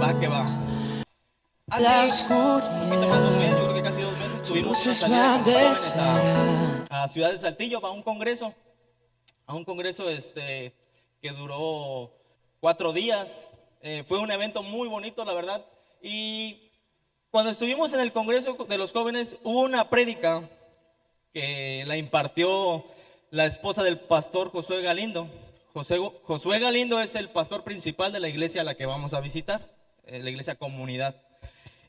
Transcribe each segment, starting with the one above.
Va que va. Hace un poquito más de un mes, yo creo que casi 2 meses, tuvimos una salida con jóvenes a Ciudad de Saltillo a un congreso que duró 4 días. Fue un evento muy bonito, la verdad. Y cuando estuvimos en el congreso de los jóvenes, hubo una prédica que la impartió la esposa del pastor Josué Galindo. Josué Galindo es el pastor principal de la iglesia a la que vamos a visitar, la iglesia Comunidad.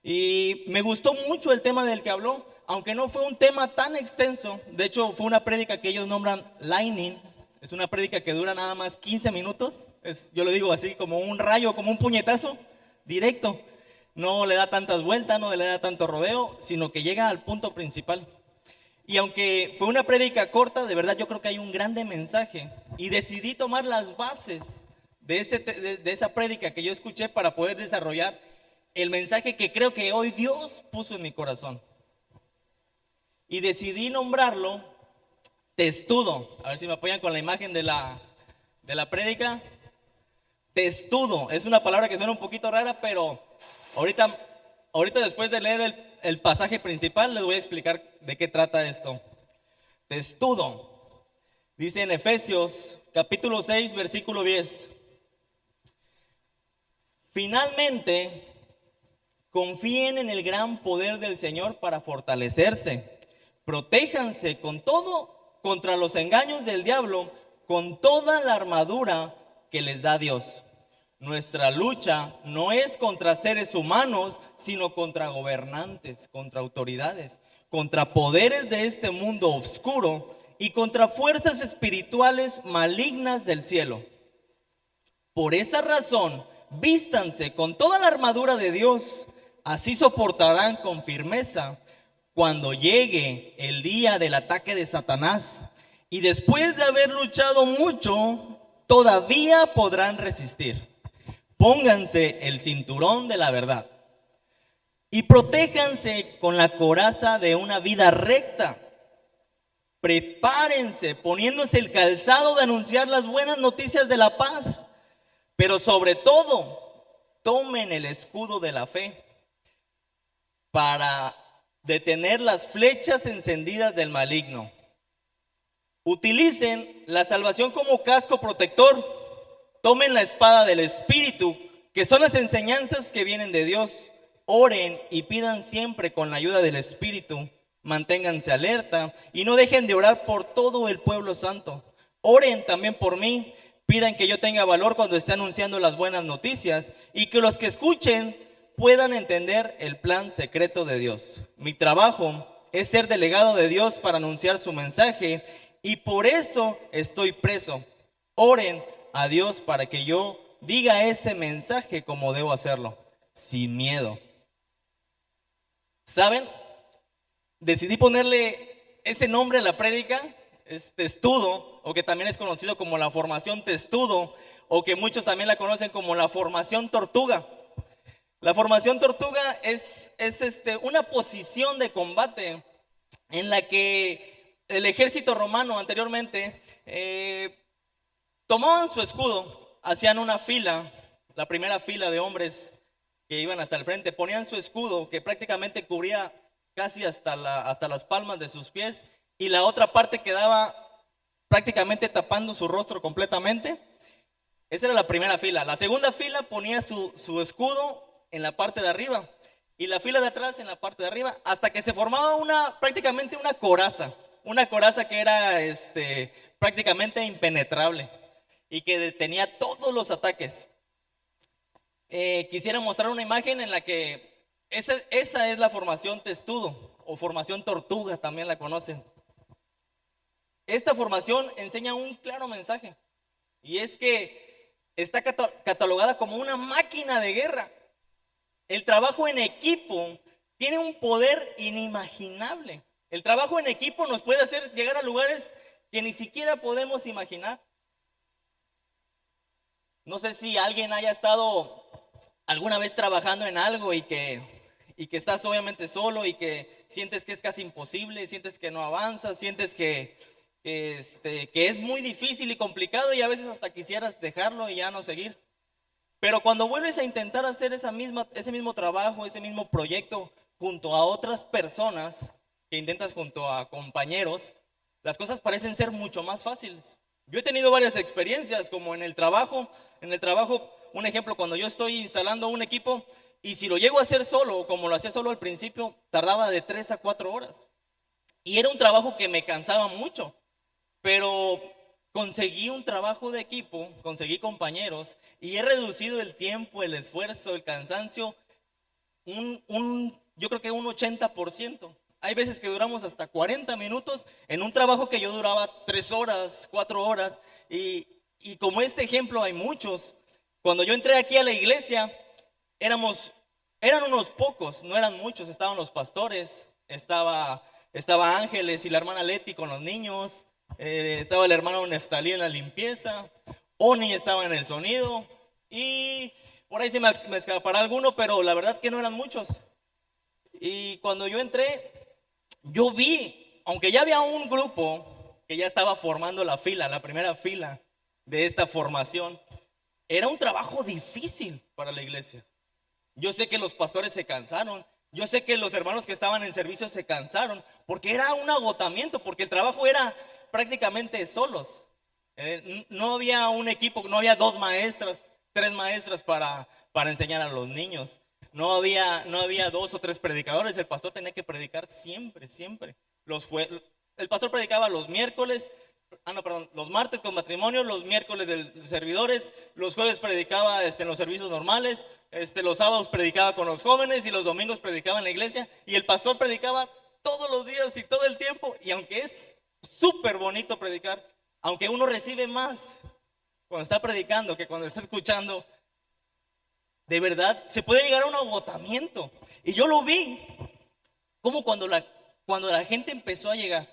Y me gustó mucho el tema del que habló, aunque no fue un tema tan extenso. De hecho, fue una prédica que ellos nombran Lightning. Es una prédica que dura nada más 15 minutos. Yo lo digo así, como un rayo, como un puñetazo directo. No le da tantas vueltas, no le da tanto rodeo, sino que llega al punto principal. Y aunque fue una prédica corta, de verdad yo creo que hay un grande mensaje. Y decidí tomar las bases de esa prédica que yo escuché para poder desarrollar el mensaje que creo que hoy Dios puso en mi corazón. Y decidí nombrarlo testudo. A ver si me apoyan con la imagen de la prédica. Testudo. Es una palabra que suena un poquito rara, pero ahorita después de leer el pasaje principal les voy a explicar de qué trata esto. Testudo. Dice en Efesios capítulo 6 versículo 10. Finalmente, confíen en el gran poder del Señor para fortalecerse. Protéjanse con todo contra los engaños del diablo, con toda la armadura que les da Dios. Nuestra lucha no es contra seres humanos, sino contra gobernantes, contra autoridades, contra poderes de este mundo oscuro y contra fuerzas espirituales malignas del cielo. Por esa razón, vístanse con toda la armadura de Dios. Así soportarán con firmeza cuando llegue el día del ataque de Satanás. Y después de haber luchado mucho, todavía podrán resistir. Pónganse el cinturón de la verdad y protéjanse con la coraza de una vida recta. Prepárense poniéndose el calzado de anunciar las buenas noticias de la paz. Pero sobre todo, tomen el escudo de la fe para detener las flechas encendidas del maligno. Utilicen la salvación como casco protector. Tomen la espada del Espíritu, que son las enseñanzas que vienen de Dios. Oren y pidan siempre con la ayuda del Espíritu. Manténganse alerta y no dejen de orar por todo el pueblo santo. Oren también por mí. Pidan que yo tenga valor cuando esté anunciando las buenas noticias y que los que escuchen puedan entender el plan secreto de Dios. Mi trabajo es ser delegado de Dios para anunciar su mensaje y por eso estoy preso. Oren a Dios para que yo diga ese mensaje como debo hacerlo, sin miedo. ¿Saben? Decidí ponerle ese nombre a la prédica. Es testudo, o que también es conocido como la formación testudo, o que muchos también la conocen como la formación tortuga. La formación tortuga es una posición de combate en la que el ejército romano anteriormente tomaban su escudo, hacían una fila, la primera fila de hombres que iban hasta el frente, ponían su escudo que prácticamente cubría casi hasta las palmas de sus pies, y la otra parte quedaba prácticamente tapando su rostro completamente. Esa era la primera fila. La segunda fila ponía su escudo en la parte de arriba y la fila de atrás en la parte de arriba, hasta que se formaba prácticamente una coraza que era prácticamente impenetrable y que detenía todos los ataques. Quisiera mostrar una imagen en la que esa es la formación testudo o formación tortuga, también la conocen. Esta formación enseña un claro mensaje, y es que está catalogada como una máquina de guerra. El trabajo en equipo tiene un poder inimaginable. El trabajo en equipo nos puede hacer llegar a lugares que ni siquiera podemos imaginar. No sé si alguien haya estado alguna vez trabajando en algo y que estás obviamente solo y que sientes que es casi imposible, sientes que no avanzas, sientes que es muy difícil y complicado, y a veces hasta quisieras dejarlo y ya no seguir. Pero cuando vuelves a intentar hacer ese mismo trabajo, ese mismo proyecto junto a otras personas, que intentas junto a compañeros, las cosas parecen ser mucho más fáciles. Yo he tenido varias experiencias, como en el trabajo. En el trabajo, un ejemplo, cuando yo estoy instalando un equipo, y si lo llego a hacer solo, como lo hacía solo al principio, tardaba de 3 a 4 horas. Y era un trabajo que me cansaba mucho, pero conseguí un trabajo de equipo, conseguí compañeros y he reducido el tiempo, el esfuerzo, el cansancio, yo creo que un 80%. Hay veces que duramos hasta 40 minutos en un trabajo que yo duraba 3 horas, 4 horas. Y como este ejemplo hay muchos. Cuando yo entré aquí a la iglesia, éramos, eran unos pocos, no eran muchos. Estaban los pastores, estaba Ángeles y la hermana Leti con los niños, estaba el hermano Neftalí en la limpieza, Oni estaba en el sonido y por ahí me escapará alguno, pero la verdad que no eran muchos. Y cuando yo entré, yo vi, aunque ya había un grupo que ya estaba formando la fila, la primera fila de esta formación, era un trabajo difícil para la iglesia. Yo sé que los pastores se cansaron, yo sé que los hermanos que estaban en servicio se cansaron, porque era un agotamiento, porque el trabajo era prácticamente solos. No había un equipo, no había 2 maestras, 3 maestras para enseñar a los niños. No había 2 o 3 predicadores, el pastor tenía que predicar siempre, siempre. El pastor predicaba los miércoles, no, perdón, los martes con matrimonio, los miércoles de servidores, los jueves predicaba en los servicios normales, los sábados predicaba con los jóvenes y los domingos predicaba en la iglesia. Y el pastor predicaba todos los días y todo el tiempo. Y aunque es súper bonito predicar, aunque uno recibe más cuando está predicando que cuando está escuchando, de verdad se puede llegar a un agotamiento. Y yo lo vi, como cuando la gente empezó a llegar.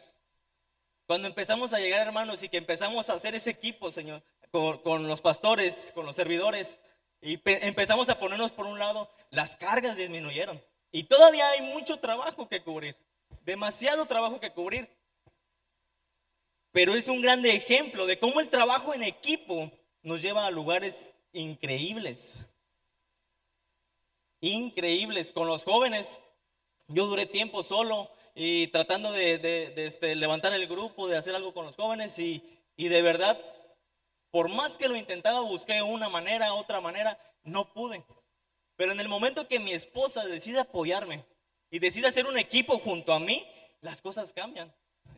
Cuando empezamos a llegar, hermanos, y que empezamos a hacer ese equipo, Señor, con los pastores, con los servidores, y empezamos a ponernos por un lado, las cargas disminuyeron. Y todavía hay mucho trabajo que cubrir, demasiado trabajo que cubrir. Pero es un grande ejemplo de cómo el trabajo en equipo nos lleva a lugares increíbles. Increíbles. Con los jóvenes, yo duré tiempo solo y tratando de levantar el grupo, de hacer algo con los jóvenes y de verdad, por más que lo intentaba, busqué una manera, otra manera, no pude. Pero en el momento que mi esposa decide apoyarme y decide hacer un equipo junto a mí, las cosas cambian.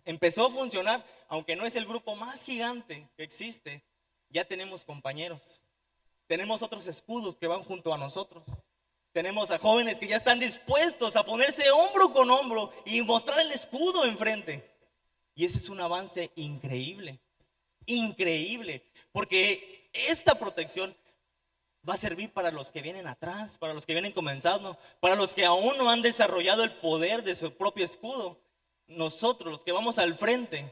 Empezó a funcionar, aunque no es el grupo más gigante que existe, ya tenemos compañeros, tenemos otros escudos que van junto a nosotros. Tenemos a jóvenes que ya están dispuestos a ponerse hombro con hombro y mostrar el escudo enfrente. Y ese es un avance increíble, increíble, porque esta protección va a servir para los que vienen atrás, para los que vienen comenzando, para los que aún no han desarrollado el poder de su propio escudo. Nosotros, los que vamos al frente,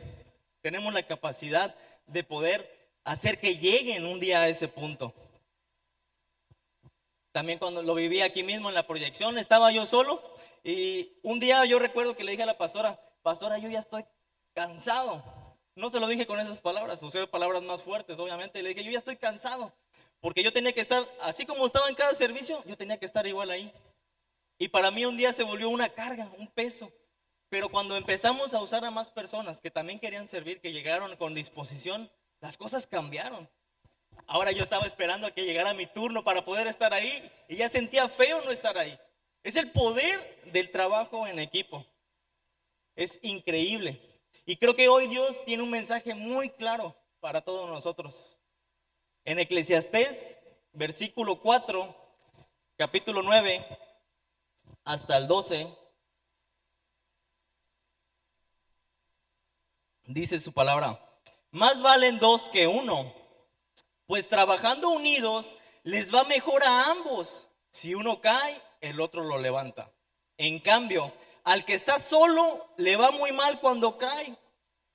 tenemos la capacidad de poder hacer que lleguen un día a ese punto. También cuando lo viví aquí mismo en la proyección, estaba yo solo y un día yo recuerdo que le dije a la pastora, pastora, yo ya estoy cansado. No se lo dije con esas palabras, usé palabras más fuertes, obviamente. Le dije, yo ya estoy cansado, porque yo tenía que estar, así como estaba en cada servicio, yo tenía que estar igual ahí. Y para mí un día se volvió una carga, un peso. Pero cuando empezamos a usar a más personas que también querían servir, que llegaron con disposición, las cosas cambiaron. Ahora yo estaba esperando a que llegara mi turno para poder estar ahí y ya sentía feo no estar ahí. Es el poder del trabajo en equipo. Es increíble. Y creo que hoy Dios tiene un mensaje muy claro para todos nosotros. En Eclesiastés, versículo 4, capítulo 9, hasta el 12, dice su palabra: más valen 2 que 1, pues trabajando unidos les va mejor a ambos. Si uno cae, el otro lo levanta. En cambio, al que está solo le va muy mal cuando cae,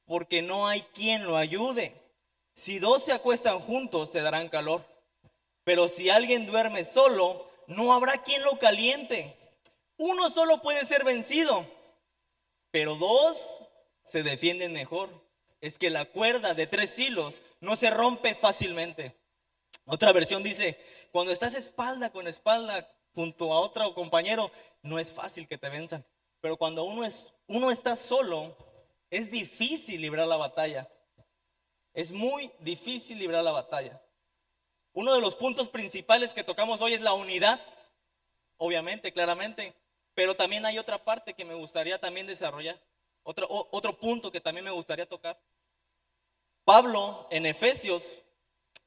porque no hay quien lo ayude. Si 2 se acuestan juntos, se darán calor. Pero si alguien duerme solo, no habrá quien lo caliente. Uno solo puede ser vencido, pero 2 se defienden mejor. Es que la cuerda de 3 hilos no se rompe fácilmente. Otra versión dice, cuando estás espalda con espalda junto a otro compañero, no es fácil que te venzan. Pero cuando uno está solo, es difícil librar la batalla. Es muy difícil librar la batalla. Uno de los puntos principales que tocamos hoy es la unidad, obviamente, claramente, pero también hay otra parte que me gustaría también desarrollar, otro punto que también me gustaría tocar. Pablo en Efesios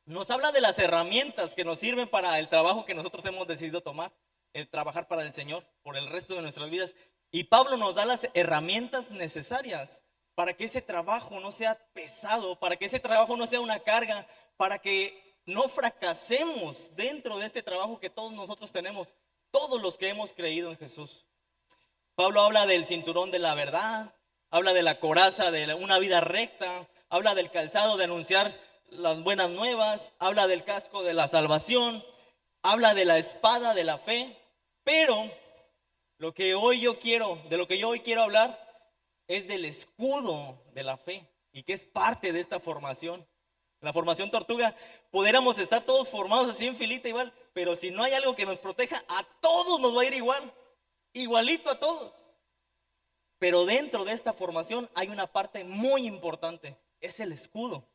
nos habla de las herramientas que nos sirven para el trabajo que nosotros hemos decidido tomar, el trabajar para el Señor por el resto de nuestras vidas. Y Pablo nos da las herramientas necesarias para que ese trabajo no sea pesado, para que ese trabajo no sea una carga, para que no fracasemos dentro de este trabajo que todos nosotros tenemos, todos los que hemos creído en Jesús. Pablo habla del cinturón de la verdad, habla de la coraza de una vida recta, habla del calzado de anunciar las buenas nuevas, habla del casco de la salvación, habla de la espada de la fe, pero de lo que yo hoy quiero hablar es del escudo de la fe y que es parte de esta formación. La formación Tortuga, pudiéramos estar todos formados así en filita igual, pero si no hay algo que nos proteja, a todos nos va a ir igual, igualito a todos. Pero dentro de esta formación hay una parte muy importante, es el escudo.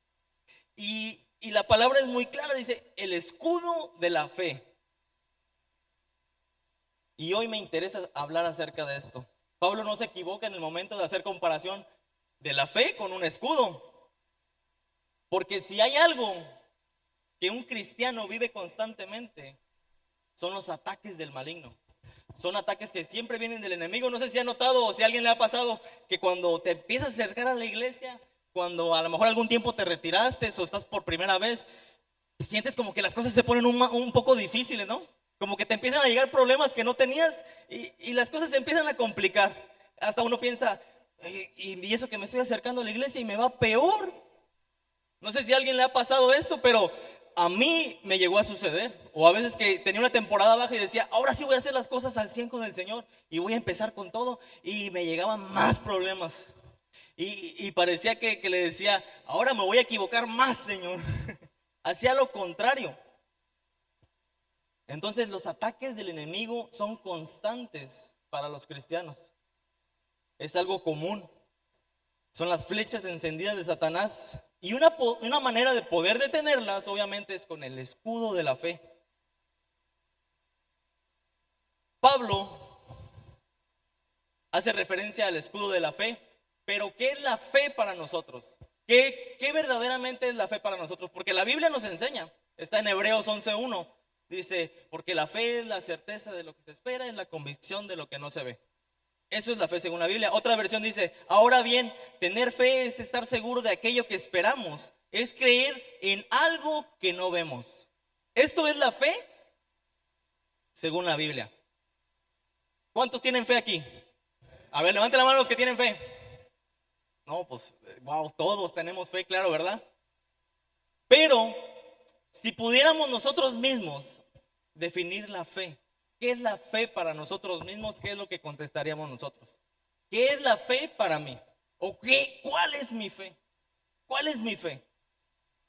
Y la palabra es muy clara, dice, el escudo de la fe. Y hoy me interesa hablar acerca de esto. Pablo no se equivoca en el momento de hacer comparación de la fe con un escudo. Porque si hay algo que un cristiano vive constantemente, son los ataques del maligno. Son ataques que siempre vienen del enemigo. No sé si ha notado o si a alguien le ha pasado que cuando te empiezas a acercar a la iglesia, cuando a lo mejor algún tiempo te retiraste o estás por primera vez, sientes como que las cosas se ponen un poco difíciles, ¿no? Como que te empiezan a llegar problemas que no tenías y las cosas se empiezan a complicar. Hasta uno piensa, y eso que me estoy acercando a la iglesia y me va peor. No sé si a alguien le ha pasado esto, pero a mí me llegó a suceder. O a veces que tenía una temporada baja y decía, ahora sí voy a hacer las cosas al 100 con el Señor y voy a empezar con todo. Y me llegaban más problemas. Y parecía que le decía, ahora me voy a equivocar más, Señor. Hacía lo contrario. Entonces los ataques del enemigo son constantes para los cristianos. Es algo común. Son las flechas encendidas de Satanás. Y una manera de poder detenerlas, obviamente, es con el escudo de la fe. Pablo hace referencia al escudo de la fe, pero ¿qué es la fe para nosotros? ¿Qué verdaderamente es la fe para nosotros? Porque la Biblia nos enseña, está en Hebreos 11:1, dice, porque la fe es la certeza de lo que se espera, es la convicción de lo que no se ve. Eso es la fe según la Biblia. Otra versión dice, ahora bien, tener fe es estar seguro de aquello que esperamos, es creer en algo que no vemos. Esto es la fe según la Biblia. ¿Cuántos tienen fe aquí? A ver, levanten la mano los que tienen fe. No, pues, wow, todos tenemos fe, claro, ¿verdad? Pero, si pudiéramos nosotros mismos definir la fe, ¿qué es la fe para nosotros mismos? ¿Qué es lo que contestaríamos nosotros? ¿Qué es la fe para mí? ¿O cuál es mi fe? ¿Cuál es mi fe?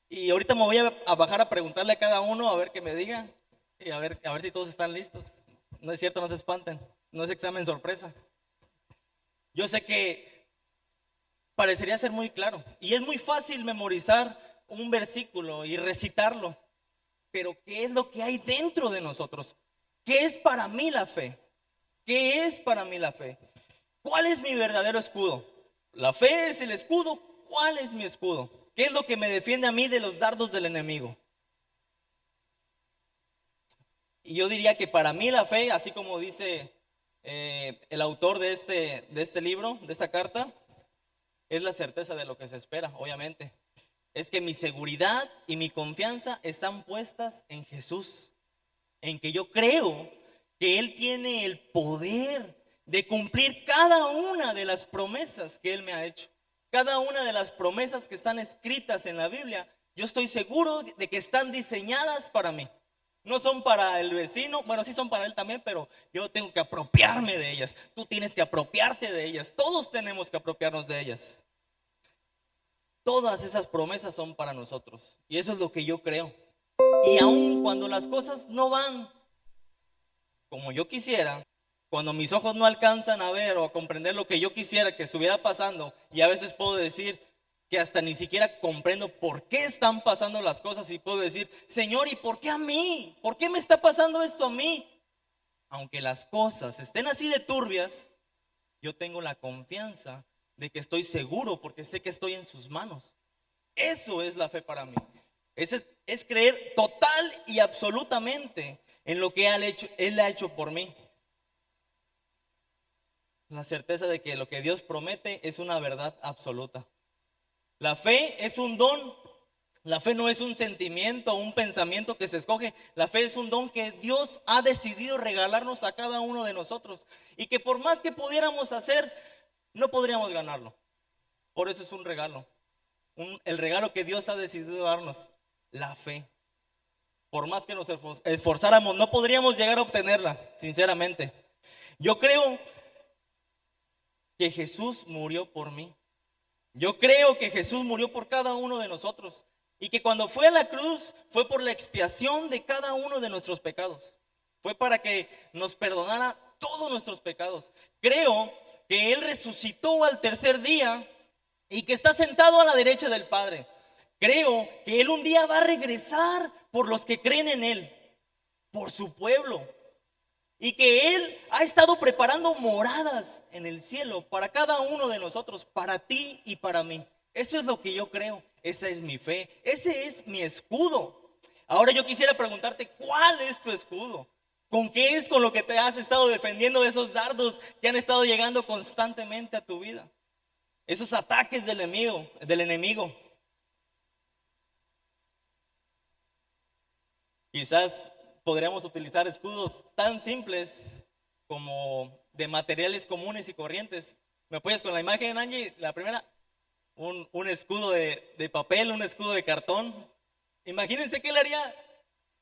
Y ahorita me voy a bajar a preguntarle a cada uno a ver que me diga y a ver si todos están listos. No es cierto, no se espanten. No es examen sorpresa. Yo sé que parecería ser muy claro y es muy fácil memorizar un versículo y recitarlo, pero ¿qué es lo que hay dentro de nosotros? ¿Qué es para mí la fe? ¿Qué es para mí la fe? ¿Cuál es mi verdadero escudo? La fe es el escudo. ¿Cuál es mi escudo? ¿Qué es lo que me defiende a mí de los dardos del enemigo? Y yo diría que para mí la fe, así como dice el autor de este libro, de esta carta, es la certeza de lo que se espera, obviamente. Es que mi seguridad y mi confianza están puestas en Jesús, en que yo creo que Él tiene el poder de cumplir cada una de las promesas que Él me ha hecho. Cada una de las promesas que están escritas en la Biblia, yo estoy seguro de que están diseñadas para mí. No son para el vecino, bueno, sí son para él también, pero yo tengo que apropiarme de ellas. Tú tienes que apropiarte de ellas. Todos tenemos que apropiarnos de ellas. Todas esas promesas son para nosotros. Y eso es lo que yo creo. Y aun cuando las cosas no van como yo quisiera, cuando mis ojos no alcanzan a ver o a comprender lo que yo quisiera que estuviera pasando, y a veces puedo decir que hasta ni siquiera comprendo por qué están pasando las cosas, y puedo decir, Señor, ¿y por qué a mí? ¿Por qué me está pasando esto a mí? Aunque las cosas estén así de turbias, yo tengo la confianza de que estoy seguro porque sé que estoy en sus manos. Eso es la fe para mí. Es creer total y absolutamente en lo que Él ha hecho por mí. La certeza de que lo que Dios promete es una verdad absoluta. La fe es un don. La fe no es un sentimiento o un pensamiento que se escoge. La fe es un don que Dios ha decidido regalarnos a cada uno de nosotros. Y que por más que pudiéramos hacer, no podríamos ganarlo. Por eso es un regalo. El regalo que Dios ha decidido darnos, la fe. Por más que nos esforzáramos, no podríamos llegar a obtenerla, sinceramente. Yo creo que Jesús murió por mí. Yo creo que Jesús murió por cada uno de nosotros. Y que cuando fue a la cruz, fue por la expiación de cada uno de nuestros pecados. Fue para que nos perdonara todos nuestros pecados. Creo que Él resucitó al tercer día y que está sentado a la derecha del Padre. Creo que Él un día va a regresar por los que creen en Él, por su pueblo. Y que Él ha estado preparando moradas en el cielo para cada uno de nosotros, para ti y para mí. Eso es lo que yo creo. Esa es mi fe. Ese es mi escudo. Ahora yo quisiera preguntarte, ¿cuál es tu escudo? ¿Con qué es con lo que te has estado defendiendo de esos dardos que han estado llegando constantemente a tu vida? Esos ataques del enemigo. Quizás podríamos utilizar escudos tan simples como de materiales comunes y corrientes. ¿Me apoyas con la imagen, Angie? La primera, un escudo de papel, un escudo de cartón. Imagínense qué le haría,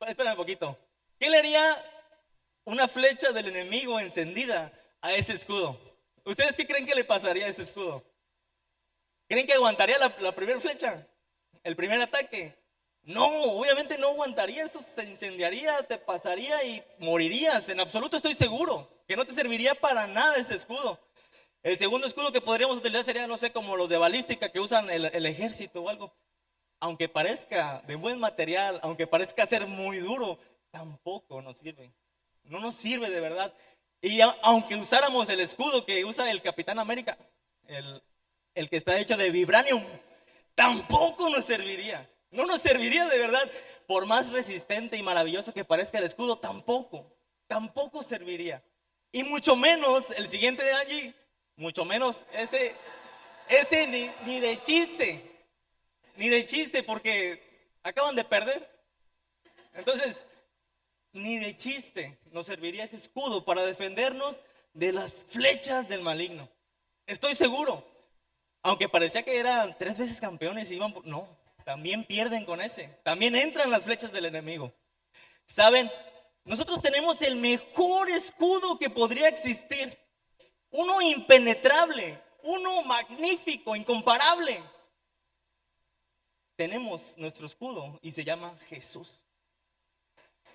espera un poquito, ¿qué le haría una flecha del enemigo encendida a ese escudo? ¿Ustedes qué creen que le pasaría a ese escudo? ¿Creen que aguantaría la primera flecha? ¿El primer ataque? No, obviamente no aguantaría, eso se incendiaría, te pasaría y morirías. En absoluto estoy seguro que no te serviría para nada ese escudo. El segundo escudo que podríamos utilizar sería, no sé, como los de balística que usan el ejército o algo. Aunque parezca de buen material, aunque parezca ser muy duro, tampoco nos sirve. No nos sirve de verdad. Y aunque usáramos el escudo que usa el Capitán América, el, el que está hecho de vibranium, tampoco nos serviría. No nos serviría de verdad. Por más resistente y maravilloso que parezca el escudo, tampoco serviría. Y mucho menos el siguiente de allí, mucho menos ese ni de chiste, porque acaban de perder. Entonces, ni de chiste nos serviría ese escudo para defendernos de las flechas del maligno. Estoy seguro. Aunque parecía que eran 3 veces campeones y iban no, también pierden con ese. También entran las flechas del enemigo. ¿Saben? Nosotros tenemos el mejor escudo que podría existir. Uno impenetrable, uno magnífico, incomparable. Tenemos nuestro escudo y se llama Jesús.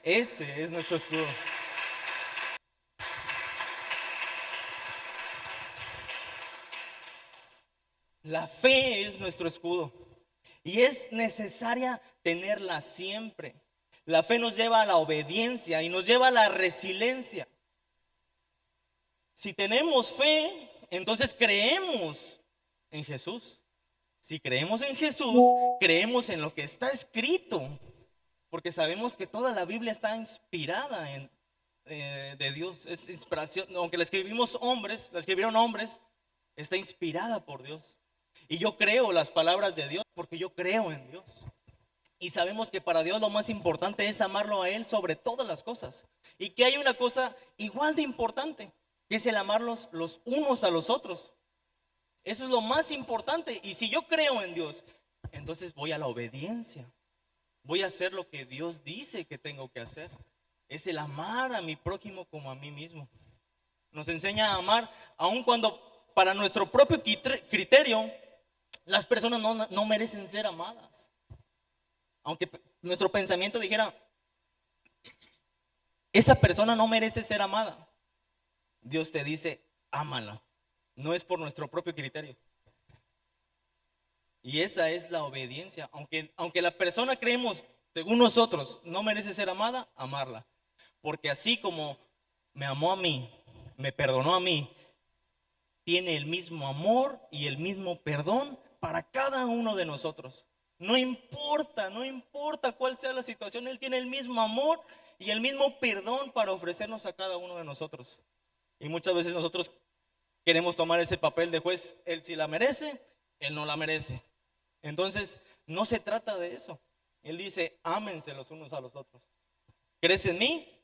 Ese es nuestro escudo. La fe es nuestro escudo y es necesaria tenerla siempre. La fe nos lleva a la obediencia y nos lleva a la resiliencia. Si tenemos fe, entonces creemos en Jesús. Si creemos en Jesús, creemos en lo que está escrito, porque sabemos que toda la Biblia está inspirada de Dios. Es inspiración, aunque la escribieron hombres, está inspirada por Dios. Y yo creo las palabras de Dios porque yo creo en Dios. Y sabemos que para Dios lo más importante es amarlo a Él sobre todas las cosas. Y que hay una cosa igual de importante, que es el amarlos los unos a los otros. Eso es lo más importante. Y si yo creo en Dios, entonces voy a la obediencia. Voy a hacer lo que Dios dice que tengo que hacer. Es el amar a mi prójimo como a mí mismo. Nos enseña a amar aun cuando para nuestro propio criterio las personas no merecen ser amadas. Aunque nuestro pensamiento dijera, esa persona no merece ser amada, Dios te dice, ámala. No es por nuestro propio criterio. Y esa es la obediencia. Aunque la persona creemos, según nosotros, no merece ser amada, amarla. Porque así como me amó a mí, me perdonó a mí, tiene el mismo amor y el mismo perdón para cada uno de nosotros. No importa, no importa cuál sea la situación, Él tiene el mismo amor y el mismo perdón para ofrecernos a cada uno de nosotros. Y muchas veces nosotros queremos tomar ese papel de juez. Él sí la merece, Él no la merece. Entonces, no se trata de eso. Él dice, ámense los unos a los otros. ¿Crees en mí?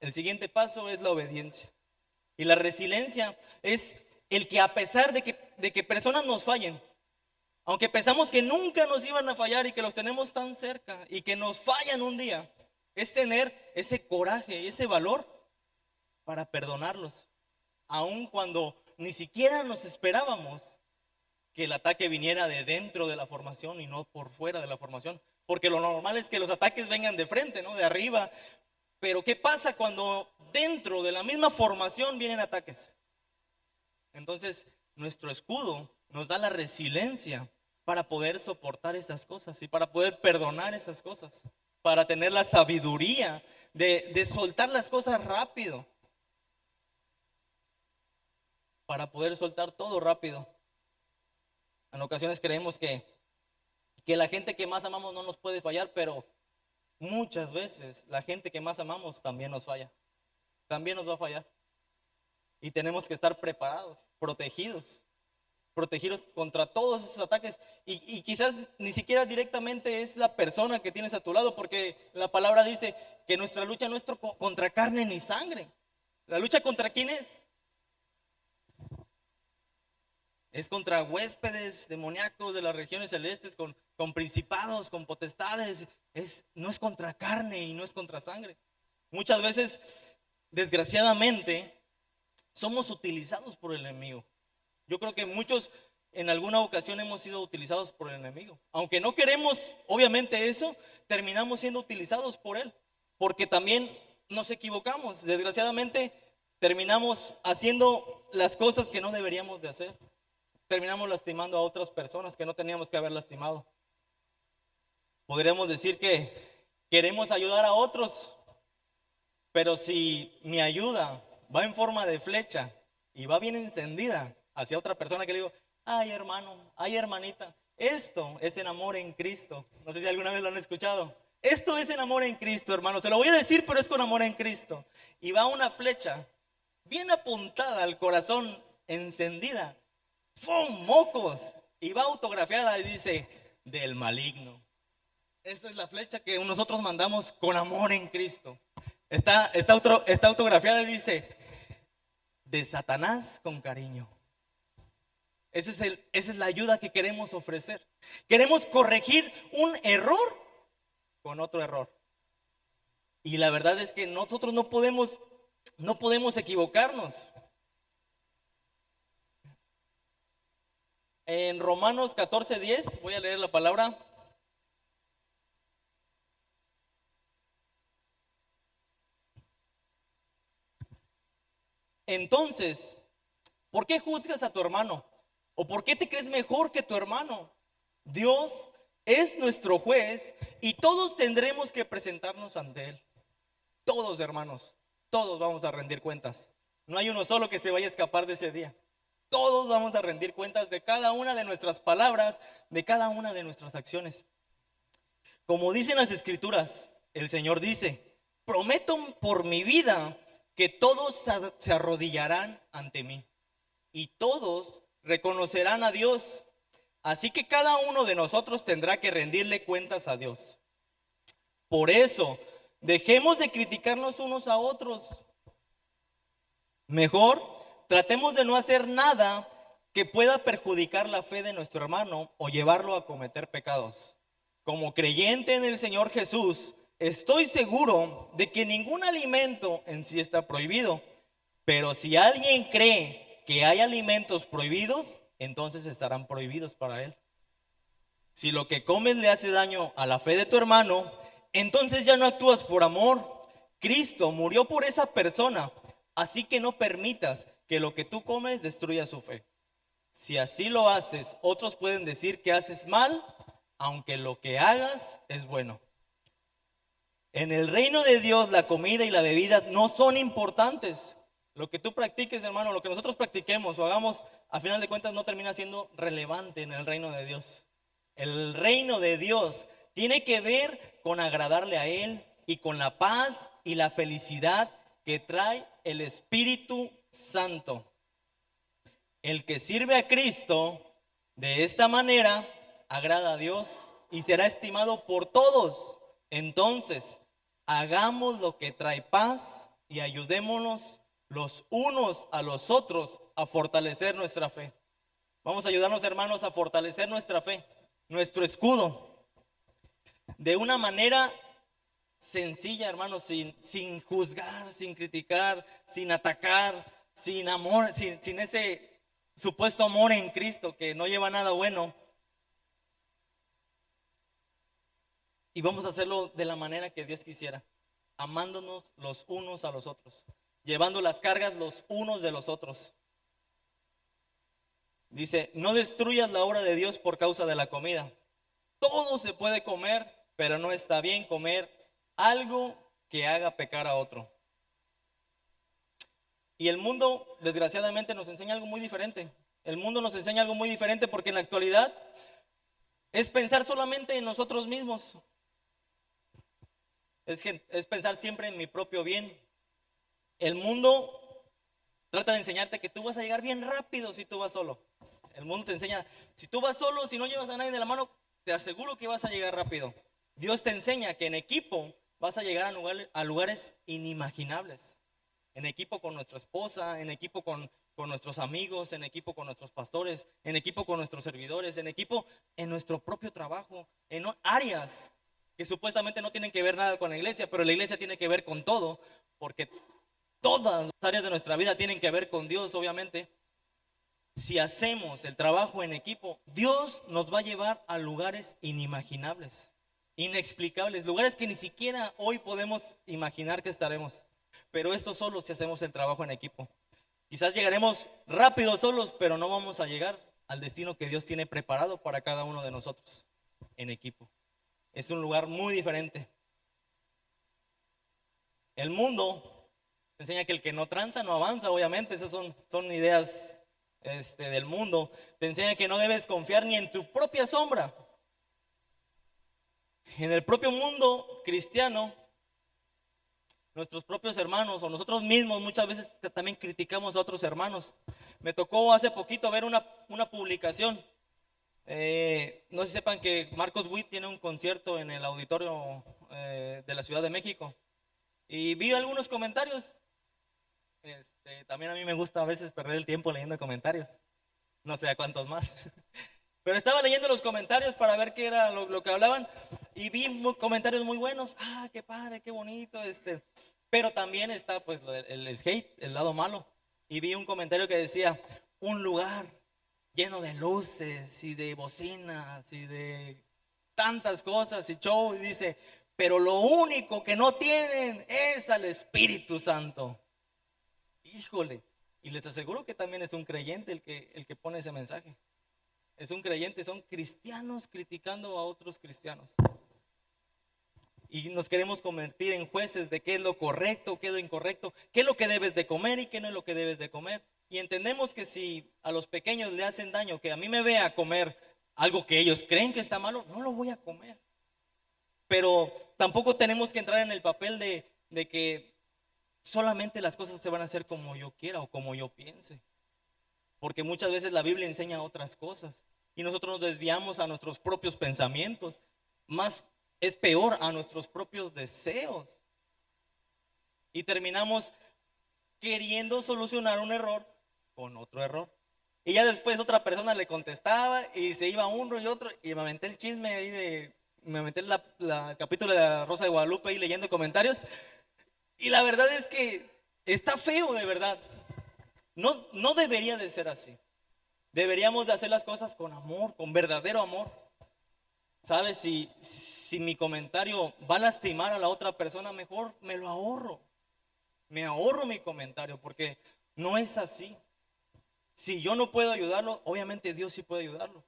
El siguiente paso es la obediencia. Y la resiliencia es el que a pesar de que personas nos fallen, aunque pensamos que nunca nos iban a fallar y que los tenemos tan cerca y que nos fallan un día, es tener ese coraje y ese valor para perdonarlos, aun cuando ni siquiera nos esperábamos que el ataque viniera de dentro de la formación y no por fuera de la formación, porque lo normal es que los ataques vengan de frente, ¿no? De arriba. Pero ¿qué pasa cuando dentro de la misma formación vienen ataques? Entonces, nuestro escudo nos da la resiliencia para poder soportar esas cosas y para poder perdonar esas cosas, para tener la sabiduría de soltar las cosas rápido, para poder soltar todo rápido. En ocasiones creemos que la gente que más amamos no nos puede fallar, pero muchas veces la gente que más amamos también nos falla, también nos va a fallar. Y tenemos que estar preparados, protegidos contra todos esos ataques. Y quizás ni siquiera directamente es la persona que tienes a tu lado, porque la palabra dice que nuestra lucha no es contra carne ni sangre. ¿La lucha contra quién es? Es contra huéspedes demoníacos de las regiones celestes, con principados, con potestades. No es contra carne y no es contra sangre. Muchas veces, desgraciadamente, somos utilizados por el enemigo. Yo creo que muchos en alguna ocasión hemos sido utilizados por el enemigo. Aunque no queremos, obviamente, eso, terminamos siendo utilizados por él. Porque también nos equivocamos. Desgraciadamente, terminamos haciendo las cosas que no deberíamos de hacer. Terminamos lastimando a otras personas que no teníamos que haber lastimado. Podríamos decir que queremos ayudar a otros, pero si mi ayuda va en forma de flecha y va bien encendida hacia otra persona, que le digo, ay hermano, ay hermanita, esto es el amor en Cristo. No sé si alguna vez lo han escuchado. Esto es el amor en Cristo, hermano. Se lo voy a decir, pero es con amor en Cristo. Y va una flecha bien apuntada al corazón, encendida. ¡Fum! Mocos. Y va autografiada y dice, del maligno. Esta es la flecha que nosotros mandamos con amor en Cristo. Está autografiada y dice, de Satanás con cariño. Esa es la ayuda que queremos ofrecer. Queremos corregir un error con otro error. Y la verdad es que nosotros no podemos equivocarnos. En Romanos 14:10, voy a leer la palabra. Entonces, ¿por qué juzgas a tu hermano? ¿O por qué te crees mejor que tu hermano? Dios es nuestro juez y todos tendremos que presentarnos ante Él. Todos, hermanos, todos vamos a rendir cuentas. No hay uno solo que se vaya a escapar de ese día. Todos vamos a rendir cuentas de cada una de nuestras palabras, de cada una de nuestras acciones. Como dicen las Escrituras, el Señor dice, prometo por mi vida que todos se arrodillarán ante mí y todos reconocerán a Dios. Así que cada uno de nosotros tendrá que rendirle cuentas a Dios. Por eso, dejemos de criticarnos unos a otros. Mejor, tratemos de no hacer nada que pueda perjudicar la fe de nuestro hermano o llevarlo a cometer pecados. Como creyente en el Señor Jesús, estoy seguro de que ningún alimento en sí está prohibido. Pero si alguien cree que hay alimentos prohibidos, entonces estarán prohibidos para él. Si lo que comes le hace daño a la fe de tu hermano, entonces ya no actúas por amor. Cristo murió por esa persona, así que no permitas que lo que tú comes destruya su fe. Si así lo haces, otros pueden decir que haces mal, aunque lo que hagas es bueno. En el reino de Dios, la comida y la bebida no son importantes. Lo que tú practiques, hermano, lo que nosotros practiquemos o hagamos, a final de cuentas no termina siendo relevante en el reino de Dios. El reino de Dios tiene que ver con agradarle a Él y con la paz y la felicidad que trae el Espíritu Santo. El que sirve a Cristo de esta manera agrada a Dios y será estimado por todos. Entonces, hagamos lo que trae paz y ayudémonos los unos a los otros a fortalecer nuestra fe. Vamos a ayudarnos, hermanos, a fortalecer nuestra fe, nuestro escudo, de una manera sencilla, hermanos, sin juzgar, sin criticar, sin atacar, sin amor, sin ese supuesto amor en Cristo que no lleva nada bueno. Y vamos a hacerlo de la manera que Dios quisiera, amándonos los unos a los otros, llevando las cargas los unos de los otros. Dice, no destruyas la obra de Dios por causa de la comida. Todo se puede comer, pero no está bien comer algo que haga pecar a otro. Y el mundo, desgraciadamente, nos enseña algo muy diferente. El mundo nos enseña algo muy diferente porque en la actualidad es pensar solamente en nosotros mismos. Es pensar siempre en mi propio bien. El mundo trata de enseñarte que tú vas a llegar bien rápido si tú vas solo. El mundo te enseña, si tú vas solo, si no llevas a nadie de la mano, te aseguro que vas a llegar rápido. Dios te enseña que en equipo vas a llegar a lugares inimaginables. En equipo con nuestra esposa, en equipo con nuestros amigos, en equipo con nuestros pastores, en equipo con nuestros servidores, en equipo en nuestro propio trabajo, en áreas que supuestamente no tienen que ver nada con la iglesia, pero la iglesia tiene que ver con todo, porque todas las áreas de nuestra vida tienen que ver con Dios, obviamente. Si hacemos el trabajo en equipo, Dios nos va a llevar a lugares inimaginables, inexplicables, lugares que ni siquiera hoy podemos imaginar que estaremos. Pero esto solo si hacemos el trabajo en equipo. Quizás llegaremos rápido solos, pero no vamos a llegar al destino que Dios tiene preparado para cada uno de nosotros en equipo. Es un lugar muy diferente. El mundo enseña que el que no tranza no avanza, obviamente. Esas son ideas del mundo. Te enseña que no debes confiar ni en tu propia sombra. En el propio mundo cristiano, nuestros propios hermanos o nosotros mismos muchas veces también criticamos a otros hermanos. Me tocó hace poquito ver una publicación. No sé si sepan que Marcos Witt tiene un concierto en el auditorio de la Ciudad de México. Y vi algunos comentarios. También a mí me gusta a veces perder el tiempo leyendo comentarios. No sé a cuántos más. Pero estaba leyendo los comentarios para ver qué era lo que hablaban. Y vi comentarios muy buenos. Ah, qué padre, qué bonito. Pero también está pues el hate, el lado malo. Y vi un comentario que decía, un lugar lleno de luces y de bocinas y de tantas cosas y show. Y dice, pero lo único que no tienen es al Espíritu Santo. Híjole. Y les aseguro que también es un creyente el que pone ese mensaje. Es un creyente, son cristianos criticando a otros cristianos. Y nos queremos convertir en jueces de qué es lo correcto, qué es lo incorrecto, qué es lo que debes de comer y qué no es lo que debes de comer. Y entendemos que si a los pequeños le hacen daño, que a mí me vea comer algo que ellos creen que está malo, no lo voy a comer. Pero tampoco tenemos que entrar en el papel de que solamente las cosas se van a hacer como yo quiera o como yo piense. Porque muchas veces la Biblia enseña otras cosas y nosotros nos desviamos a nuestros propios pensamientos. Más es peor, a nuestros propios deseos. Y terminamos queriendo solucionar un error con otro error. Y ya después otra persona le contestaba y se iba uno y otro. Y me aventé el chisme ahí me aventé el capítulo de la Rosa de Guadalupe ahí leyendo comentarios. Y la verdad es que está feo, de verdad. No debería de ser así. Deberíamos de hacer las cosas con amor, con verdadero amor. ¿Sabes? Si mi comentario va a lastimar a la otra persona, mejor me lo ahorro. Me ahorro mi comentario porque no es así. Si yo no puedo ayudarlo, obviamente Dios sí puede ayudarlo.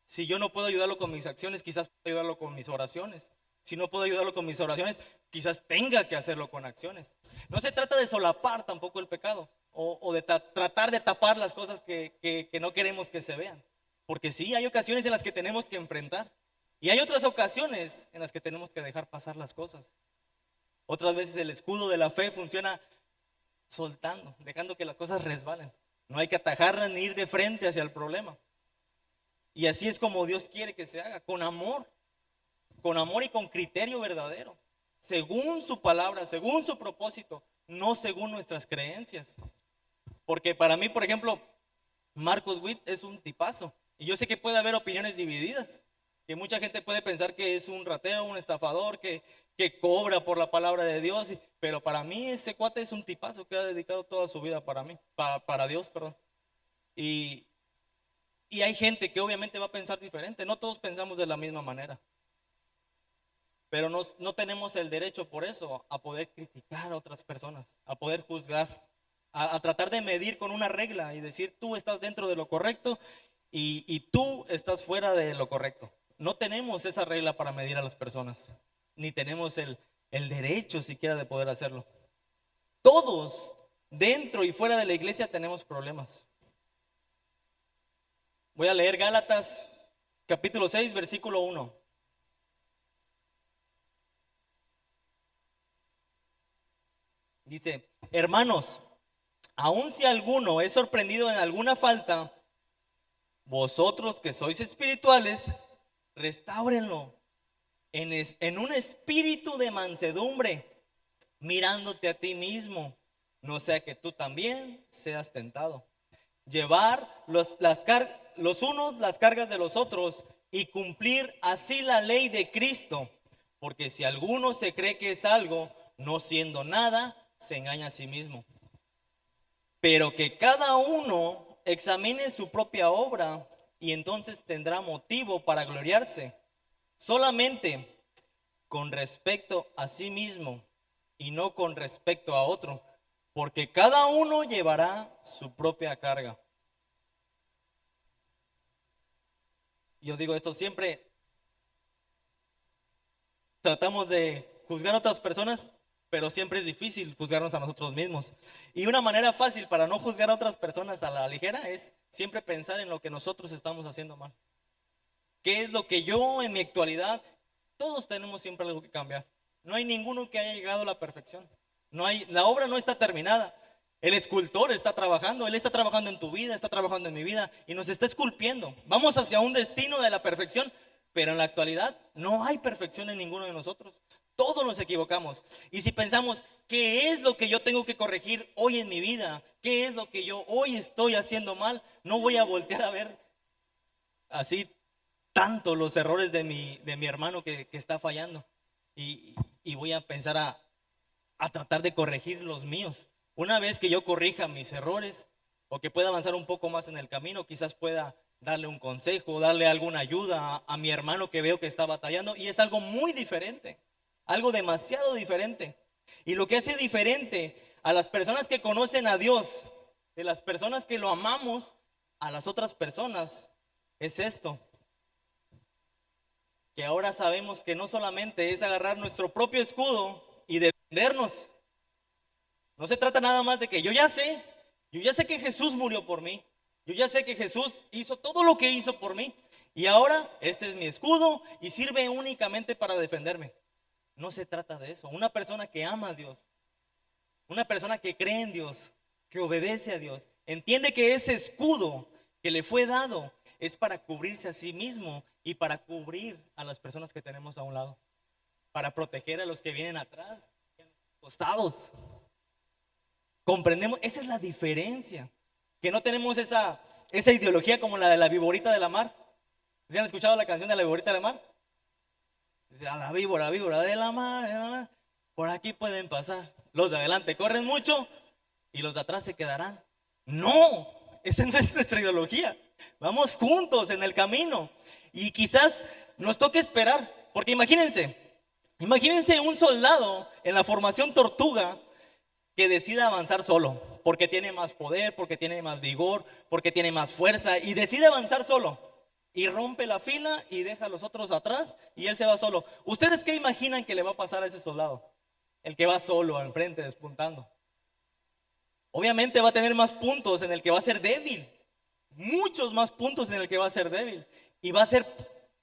Si yo no puedo ayudarlo con mis acciones, quizás puedo ayudarlo con mis oraciones. Si no puedo ayudarlo con mis oraciones, quizás tenga que hacerlo con acciones. No se trata de solapar tampoco el pecado o de tratar de tapar las cosas que no queremos que se vean. Porque sí, hay ocasiones en las que tenemos que enfrentar y hay otras ocasiones en las que tenemos que dejar pasar las cosas. Otras veces el escudo de la fe funciona soltando, dejando que las cosas resbalen. No hay que atajarlas ni ir de frente hacia el problema. Y así es como Dios quiere que se haga, con amor y con criterio verdadero, según su palabra, según su propósito, no según nuestras creencias. Porque para mí, por ejemplo, Marcos Witt es un tipazo. Y yo sé que puede haber opiniones divididas, que mucha gente puede pensar que es un ratero, un estafador, que cobra por la palabra de Dios, pero para mí ese cuate es un tipazo que ha dedicado toda su vida para mí, para Dios, perdón. Y, y hay gente que obviamente va a pensar diferente, no todos pensamos de la misma manera, pero no tenemos el derecho por eso a poder criticar a otras personas, a poder juzgar, a tratar de medir con una regla y decir tú estás dentro de lo correcto y tú estás fuera de lo correcto. No tenemos esa regla para medir a las personas, ni tenemos el derecho siquiera de poder hacerlo. Todos, dentro y fuera de la iglesia, tenemos problemas. Voy a leer Gálatas capítulo 6, versículo 1. Dice, hermanos, aun si alguno es sorprendido en alguna falta, vosotros que sois espirituales, restáurenlo en un espíritu de mansedumbre, mirándote a ti mismo, no sea que tú también seas tentado. Llevar los unos las cargas de los otros y cumplir así la ley de Cristo, porque si alguno se cree que es algo, no siendo nada, se engaña a sí mismo. Pero que cada uno examine su propia obra y entonces tendrá motivo para gloriarse solamente con respecto a sí mismo y no con respecto a otro, porque cada uno llevará su propia carga. Yo digo esto siempre, tratamos de juzgar a otras personas, pero siempre es difícil juzgarnos a nosotros mismos. Y una manera fácil para no juzgar a otras personas a la ligera es siempre pensar en lo que nosotros estamos haciendo mal. ¿Qué es lo que yo en mi actualidad? Todos tenemos siempre algo que cambiar. No hay ninguno que haya llegado a la perfección. La obra no está terminada. El escultor está trabajando, él está trabajando en tu vida, está trabajando en mi vida y nos está esculpiendo. Vamos hacia un destino de la perfección, pero en la actualidad no hay perfección en ninguno de nosotros. Todos nos equivocamos. Y si pensamos, ¿qué es lo que yo tengo que corregir hoy en mi vida? ¿Qué es lo que yo hoy estoy haciendo mal? No voy a voltear a ver así tanto los errores de mi hermano que está fallando. Y voy a pensar a tratar de corregir los míos. Una vez que yo corrija mis errores o que pueda avanzar un poco más en el camino, quizás pueda darle un consejo, darle alguna ayuda a mi hermano que veo que está batallando. Y es algo muy diferente, algo demasiado diferente. Y lo que hace diferente a las personas que conocen a Dios, de las personas que lo amamos, a las otras personas, es esto. Que ahora sabemos que no solamente es agarrar nuestro propio escudo y defendernos. No se trata nada más de que yo ya sé que Jesús murió por mí. Yo ya sé que Jesús hizo todo lo que hizo por mí. Y ahora este es mi escudo y sirve únicamente para defenderme. No se trata de eso. Una persona que ama a Dios, una persona que cree en Dios, que obedece a Dios, entiende que ese escudo que le fue dado es para cubrirse a sí mismo y para cubrir a las personas que tenemos a un lado, para proteger a los que vienen atrás, costados. Comprendemos, esa es la diferencia, que no tenemos esa ideología como la de la viborita de la mar. ¿Sí han escuchado la canción de la viborita de la mar? Dice, a la víbora de la mar, por aquí pueden pasar. Los de adelante corren mucho y los de atrás se quedarán. No, esa no es nuestra ideología. Vamos juntos en el camino. Y quizás nos toque esperar, porque imagínense un soldado en la formación tortuga que decida avanzar solo, porque tiene más poder, porque tiene más vigor, porque tiene más fuerza, y decide avanzar solo, y rompe la fila y deja a los otros atrás, y él se va solo. ¿Ustedes qué imaginan que le va a pasar a ese soldado? El que va solo al frente despuntando. Obviamente va a tener más puntos en el que va a ser débil, muchos más puntos en el que va a ser débil, y va a ser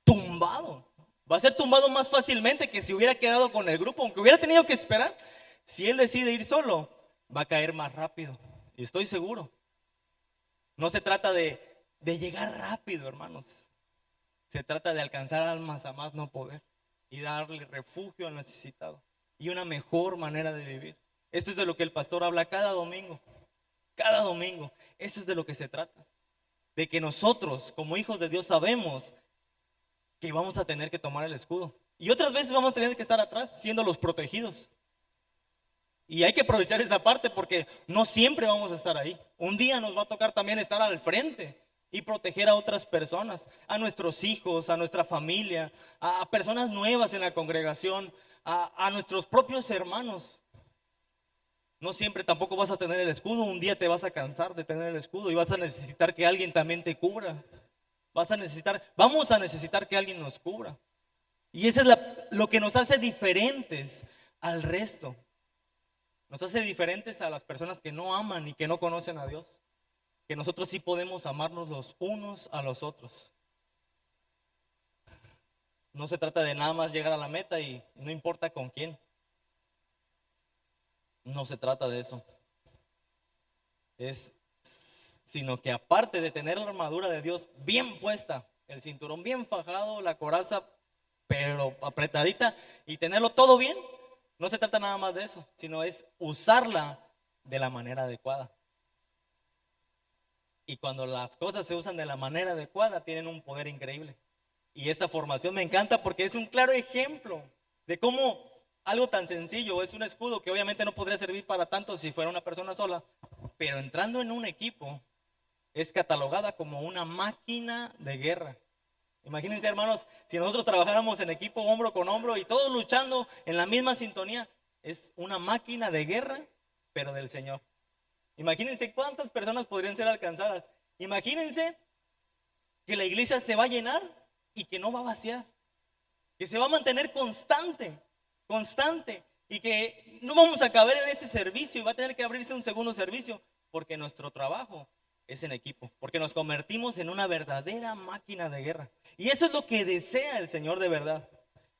tumbado. Va a ser tumbado más fácilmente que si hubiera quedado con el grupo, aunque hubiera tenido que esperar. Si él decide ir solo, va a caer más rápido. Y estoy seguro. No se trata de llegar rápido, hermanos. Se trata de alcanzar almas a más no poder y darle refugio al necesitado y una mejor manera de vivir. Esto es de lo que el pastor habla cada domingo. Cada domingo. Eso es de lo que se trata. De que nosotros, como hijos de Dios, sabemos que vamos a tener que tomar el escudo. Y otras veces vamos a tener que estar atrás siendo los protegidos. Y hay que aprovechar esa parte porque no siempre vamos a estar ahí. Un día nos va a tocar también estar al frente y proteger a otras personas, a nuestros hijos, a nuestra familia, a personas nuevas en la congregación, a nuestros propios hermanos. No siempre tampoco vas a tener el escudo. Un día te vas a cansar de tener el escudo y vas a necesitar que alguien también te cubra. Vamos a necesitar que alguien nos cubra. Y eso es lo que nos hace diferentes al resto. Nos hace diferentes a las personas que no aman y que no conocen a Dios. Que nosotros sí podemos amarnos los unos a los otros. No se trata de nada más llegar a la meta y no importa con quién. No se trata de eso. Sino que aparte de tener la armadura de Dios bien puesta, el cinturón bien fajado, la coraza pero apretadita y tenerlo todo bien, no se trata nada más de eso, sino es usarla de la manera adecuada. Y cuando las cosas se usan de la manera adecuada, tienen un poder increíble. Y esta formación me encanta porque es un claro ejemplo de cómo algo tan sencillo, es un escudo que obviamente no podría servir para tanto si fuera una persona sola, pero entrando en un equipo, es catalogada como una máquina de guerra. Imagínense, hermanos, si nosotros trabajáramos en equipo hombro con hombro y todos luchando en la misma sintonía, es una máquina de guerra, pero del Señor. Imagínense cuántas personas podrían ser alcanzadas. Imagínense que la iglesia se va a llenar y que no va a vaciar, que se va a mantener constante, y que no vamos a caber en este servicio y va a tener que abrirse un segundo servicio, porque nuestro trabajo es en equipo, porque nos convertimos en una verdadera máquina de guerra. Y eso es lo que desea el Señor de verdad,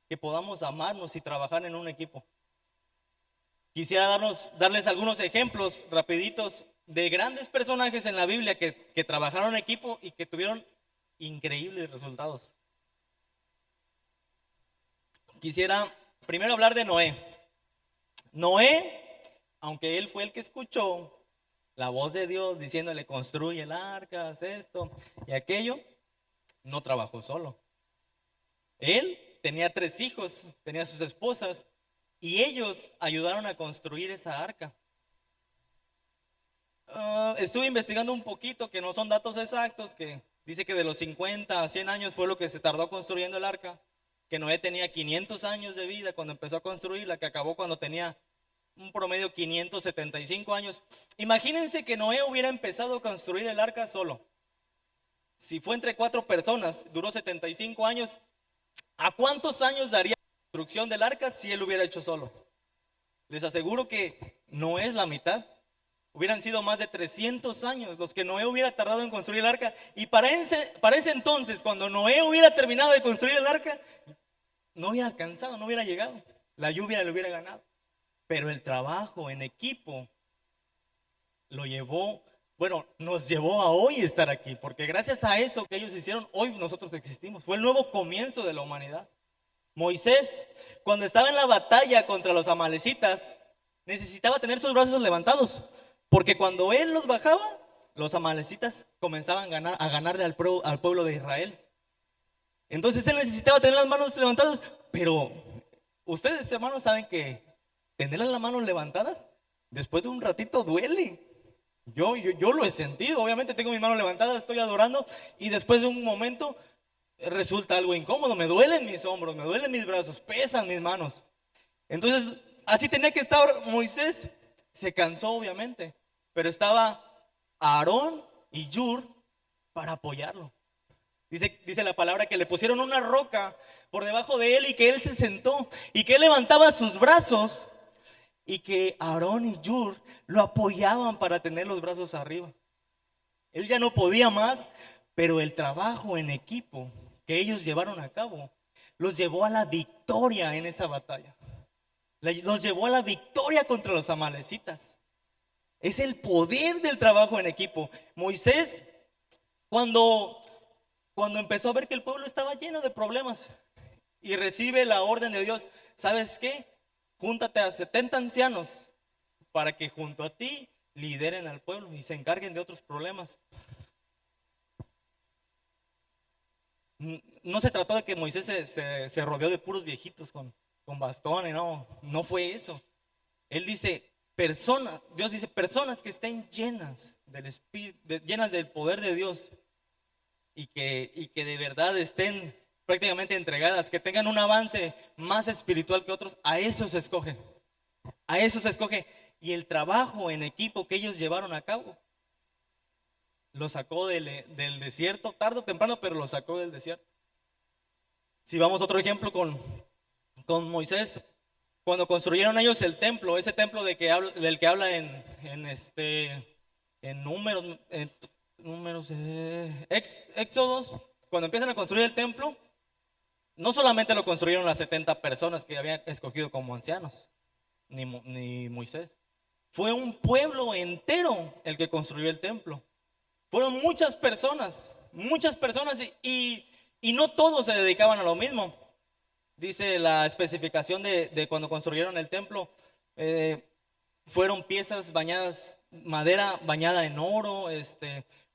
que podamos amarnos y trabajar en un equipo. Quisiera darles algunos ejemplos rapiditos de grandes personajes en la Biblia que trabajaron en equipo y que tuvieron increíbles resultados. Quisiera primero hablar de Noé. Noé, aunque él fue el que escuchó la voz de Dios diciéndole construye el arca, haz esto y aquello, no trabajó solo. Él tenía 3 hijos, tenía sus esposas y ellos ayudaron a construir esa arca. Estuve investigando un poquito, que no son datos exactos, que dice que de los 50 a 100 años fue lo que se tardó construyendo el arca, que Noé tenía 500 años de vida cuando empezó a construirla, que acabó cuando tenía un promedio 575 años. Imagínense que Noé hubiera empezado a construir el arca solo. Si fue entre 4 personas, duró 75 años. ¿A cuántos años daría la construcción del arca si él lo hubiera hecho solo? Les aseguro que no es la mitad. Hubieran sido más de 300 años los que Noé hubiera tardado en construir el arca. Y para ese entonces, cuando Noé hubiera terminado de construir el arca, no hubiera alcanzado, no hubiera llegado. La lluvia le hubiera ganado. Pero el trabajo en equipo nos llevó a hoy estar aquí, porque gracias a eso que ellos hicieron, hoy nosotros existimos. Fue el nuevo comienzo de la humanidad. Moisés, cuando estaba en la batalla contra los amalecitas, necesitaba tener sus brazos levantados, porque cuando él los bajaba, los amalecitas comenzaban a ganarle al pueblo de Israel. Entonces él necesitaba tener las manos levantadas, pero ustedes, hermanos, saben que tener las manos levantadas después de un ratito duele. Yo lo he sentido, obviamente tengo mis manos levantadas, estoy adorando y después de un momento resulta algo incómodo, me duelen mis hombros, me duelen mis brazos, pesan mis manos. Entonces, así tenía que estar Moisés. Se cansó, obviamente, pero estaba Aarón y Yur para apoyarlo. Dice la palabra que le pusieron una roca por debajo de él y que él se sentó y que él levantaba sus brazos y que Aarón y Yur lo apoyaban para tener los brazos arriba. Él ya no podía más, pero el trabajo en equipo que ellos llevaron a cabo los llevó a la victoria en esa batalla. Los llevó a la victoria contra los amalecitas. Es el poder del trabajo en equipo. Moisés, cuando empezó a ver que el pueblo estaba lleno de problemas y recibe la orden de Dios, ¿sabes qué? Júntate a 70 ancianos para que junto a ti lideren al pueblo y se encarguen de otros problemas. No se trató de que Moisés se rodeó de puros viejitos con bastones, no fue eso. Él dice, Dios dice, personas que estén llenas del Espíritu, llenas del poder de Dios y que de verdad estén prácticamente entregadas, que tengan un avance más espiritual que otros, a eso se escoge. A eso se escoge. Y el trabajo en equipo que ellos llevaron a cabo lo sacó del desierto, tarde o temprano, pero lo sacó del desierto. Si vamos a otro ejemplo con Moisés, cuando construyeron ellos el templo, ese templo del que habla en números, Éxodos, cuando empiezan a construir el templo, no solamente lo construyeron las 70 personas que habían escogido como ancianos, ni Moisés. Fue un pueblo entero el que construyó el templo. Fueron muchas personas y no todos se dedicaban a lo mismo. Dice la especificación de cuando construyeron el templo, fueron piezas bañadas, madera bañada en oro,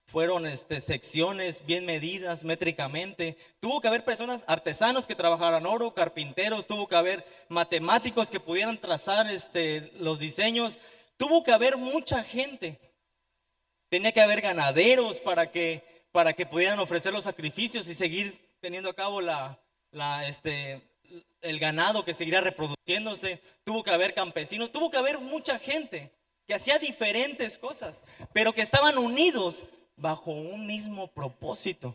fueron secciones bien medidas métricamente. Tuvo que haber personas, artesanos que trabajaran oro, carpinteros, tuvo que haber matemáticos que pudieran trazar los diseños. Tuvo que haber mucha gente. Tenía que haber ganaderos para que pudieran ofrecer los sacrificios y seguir teniendo a cabo el ganado que seguirá reproduciéndose. Tuvo que haber campesinos, tuvo que haber mucha gente que hacía diferentes cosas, pero que estaban unidos bajo un mismo propósito.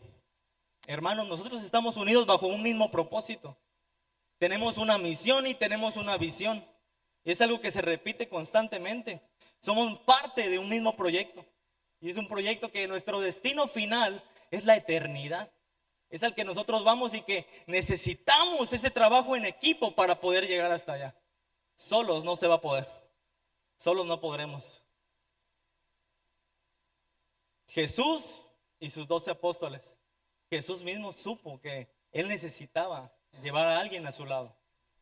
Hermanos, nosotros estamos unidos bajo un mismo propósito. Tenemos una misión y tenemos una visión. Es algo que se repite constantemente. Somos parte de un mismo proyecto. Y es un proyecto que nuestro destino final es la eternidad. Es al que nosotros vamos y que necesitamos ese trabajo en equipo para poder llegar hasta allá. Solos no se va a poder. Solos no podremos. Jesús y sus 12 apóstoles. Jesús mismo supo que él necesitaba llevar a alguien a su lado.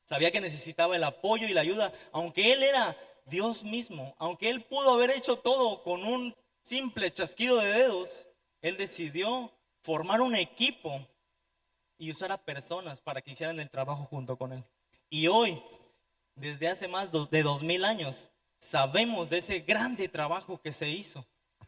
Sabía que necesitaba el apoyo y la ayuda, aunque él era Dios mismo, aunque él pudo haber hecho todo con un simple chasquido de dedos, él decidió formar un equipo y usar a personas para que hicieran el trabajo junto con él. Y hoy, desde hace más de 2000 años, sabemos de ese grande trabajo que se hizo,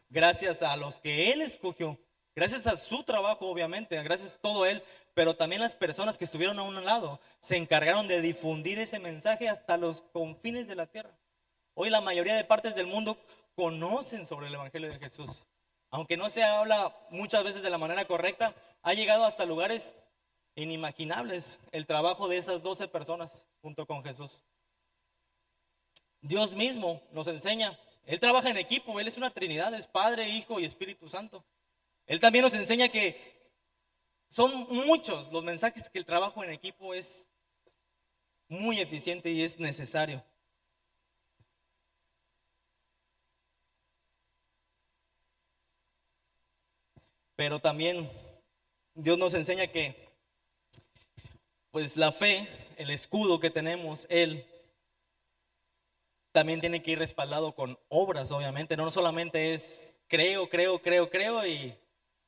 gracias a los que él escogió, gracias a su trabajo, obviamente, gracias a todo él, pero también las personas que estuvieron a un lado se encargaron de difundir ese mensaje hasta los confines de la tierra. Hoy la mayoría de partes del mundo conocen sobre el Evangelio de Jesús. Aunque no se habla muchas veces de la manera correcta, ha llegado hasta lugares inimaginables el trabajo de esas 12 personas junto con Jesús. Dios mismo nos enseña, Él trabaja en equipo, Él es una Trinidad, es Padre, Hijo y Espíritu Santo. Él también nos enseña que son muchos los mensajes que el trabajo en equipo es muy eficiente y es necesario. Pero también Dios nos enseña que pues la fe, el escudo que tenemos, Él también tiene que ir respaldado con obras, obviamente. No solamente es creo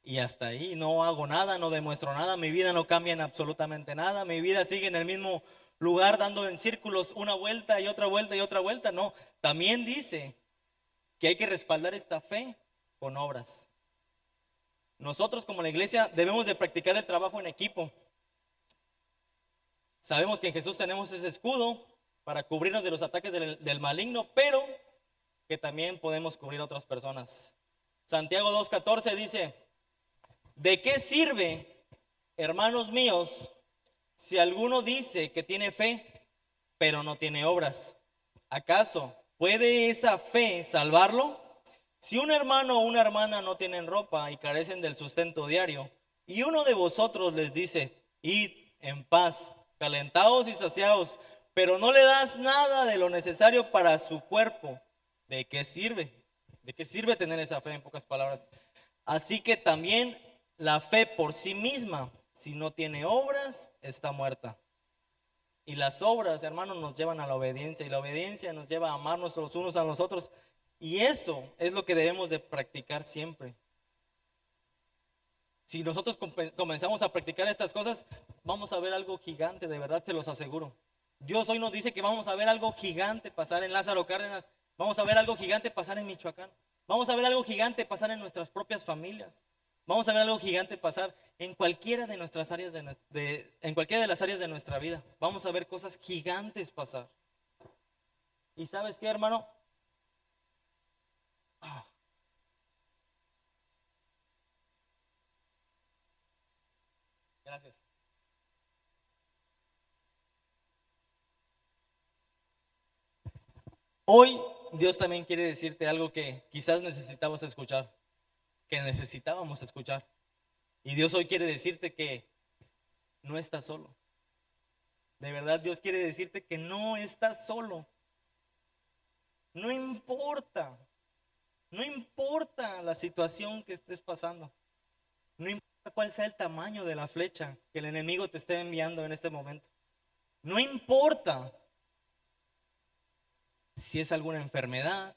y hasta ahí. No hago nada, no demuestro nada, mi vida no cambia en absolutamente nada, mi vida sigue en el mismo lugar dando en círculos una vuelta y otra vuelta y otra vuelta. No, también dice que hay que respaldar esta fe con obras. Nosotros como la iglesia debemos de practicar el trabajo en equipo. Sabemos que en Jesús tenemos ese escudo para cubrirnos de los ataques del maligno, pero que también podemos cubrir a otras personas. Santiago 2:14 dice: ¿de qué sirve, hermanos míos, si alguno dice que tiene fe, pero no tiene obras? ¿Acaso puede esa fe salvarlo? Si un hermano o una hermana no tienen ropa y carecen del sustento diario, y uno de vosotros les dice: id en paz, calentaos y saciaos, pero no le das nada de lo necesario para su cuerpo, ¿de qué sirve? ¿De qué sirve tener esa fe, en pocas palabras? Así que también la fe por sí misma, si no tiene obras, está muerta. Y las obras, hermanos, nos llevan a la obediencia, y la obediencia nos lleva a amarnos los unos a los otros. Y eso es lo que debemos de practicar siempre. Si nosotros comenzamos a practicar estas cosas, vamos a ver algo gigante, de verdad te los aseguro. Dios hoy nos dice que vamos a ver algo gigante pasar en Lázaro Cárdenas, vamos a ver algo gigante pasar en Michoacán, vamos a ver algo gigante pasar en nuestras propias familias, vamos a ver algo gigante pasar en cualquiera de nuestras áreas en cualquiera de las áreas de nuestra vida. Vamos a ver cosas gigantes pasar. ¿Y sabes qué, hermano? Gracias. Hoy Dios también quiere decirte algo que quizás necesitábamos escuchar. Y Dios hoy quiere decirte que no estás solo. De verdad, Dios quiere decirte que no estás solo. No importa, no importa la situación que estés pasando. No importa cuál sea el tamaño de la flecha que el enemigo te esté enviando en este momento. No importa si es alguna enfermedad.